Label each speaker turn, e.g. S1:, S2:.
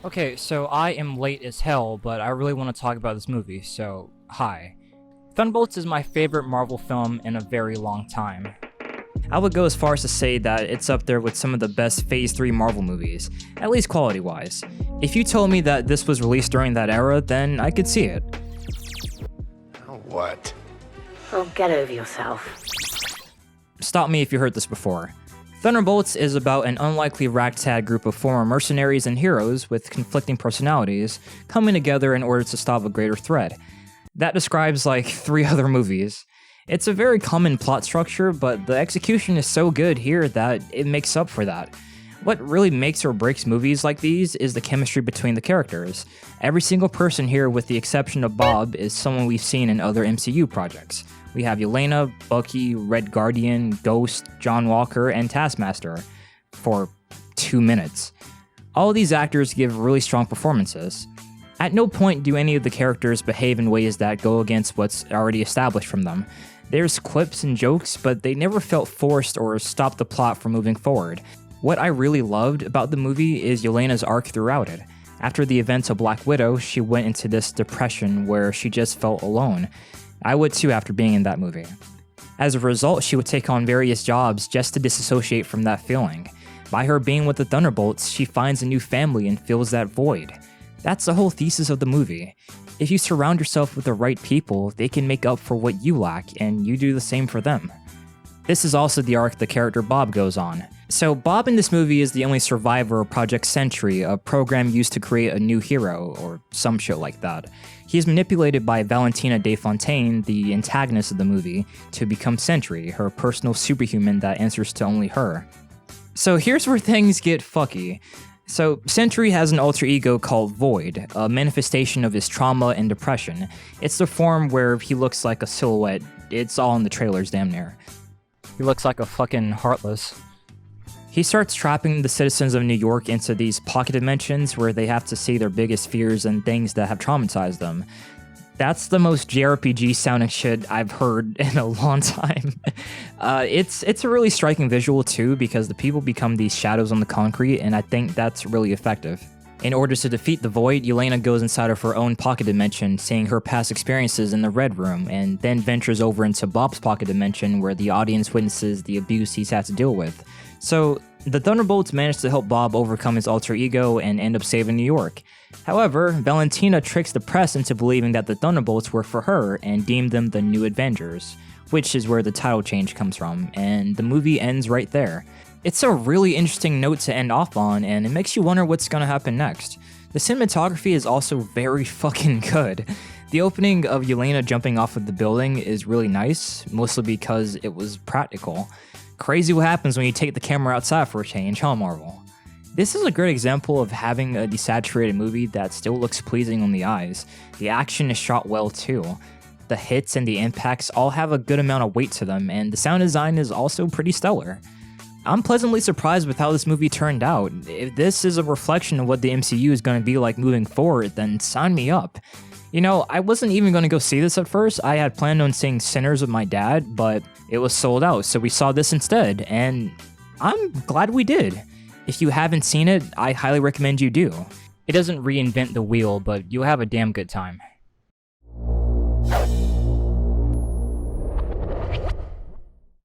S1: Okay, so I am late as hell, but I really want to talk about this movie, so hi. Thunderbolts is my favorite Marvel film in a very long time. I would go as far as to say that it's up there with some of the best Phase 3 Marvel movies, at least quality-wise. If you told me that this was released during that era, then I could see it.
S2: Oh, what?
S3: Oh, get over yourself.
S1: Stop me if you heard this before. Thunderbolts is about an unlikely ragtag group of former mercenaries and heroes with conflicting personalities coming together in order to stop a greater threat. That describes like 3 other movies. It's a very common plot structure, but the execution is so good here that it makes up for that. What really makes or breaks movies like these is the chemistry between the characters. Every single person here, with the exception of Bob, is someone we've seen in other MCU projects. We have Yelena, Bucky, Red Guardian, Ghost, John Walker, and Taskmaster for 2 minutes. All of these actors give really strong performances. At no point do any of the characters behave in ways that go against what's already established from them. There's quips and jokes, but they never felt forced or stopped the plot from moving forward. What I really loved about the movie is Yelena's arc throughout it. After the events of Black Widow, she went into this depression where she just felt alone. I would too after being in that movie. As a result, she would take on various jobs just to disassociate from that feeling. By her being with the Thunderbolts, she finds a new family and fills that void. That's the whole thesis of the movie. If you surround yourself with the right people, they can make up for what you lack, and you do the same for them. This is also the arc the character Bob goes on. So Bob in this movie is the only survivor of Project Sentry, a program used to create a new hero, or some shit like that. He is manipulated by Valentina De Fontaine, the antagonist of the movie, to become Sentry, her personal superhuman that answers to only her. So here's where things get fucky. So Sentry has an alter ego called Void, a manifestation of his trauma and depression. It's the form where he looks like a silhouette. It's all in the trailers damn near. He looks like a fucking Heartless. He starts trapping the citizens of New York into these pocket dimensions where they have to see their biggest fears and things that have traumatized them. That's the most JRPG sounding shit I've heard in a long time. It's a really striking visual too, because the people become these shadows on the concrete, and I think that's really effective. In order to defeat the Void, Yelena goes inside of her own pocket dimension, seeing her past experiences in the Red Room, and then ventures over into Bob's pocket dimension where the audience witnesses the abuse he's had to deal with. So, the Thunderbolts manage to help Bob overcome his alter ego and end up saving New York. However, Valentina tricks the press into believing that the Thunderbolts were for her and deemed them the New Avengers, which is where the title change comes from, and the movie ends right there. It's a really interesting note to end off on, and it makes you wonder what's gonna happen next. The cinematography is also very fucking good. The opening of Yelena jumping off of the building is really nice, mostly because it was practical. Crazy what happens when you take the camera outside for a change, huh, Marvel? This is a great example of having a desaturated movie that still looks pleasing on the eyes. The action is shot well too. The hits and the impacts all have a good amount of weight to them, and the sound design is also pretty stellar. I'm pleasantly surprised with how this movie turned out. If this is a reflection of what the MCU is going to be like moving forward, then sign me up. You know, I wasn't even going to go see this at first. I had planned on seeing Sinners with my dad, but it was sold out, so we saw this instead, and I'm glad we did. If you haven't seen it, I highly recommend you do. It doesn't reinvent the wheel, but you'll have a damn good time.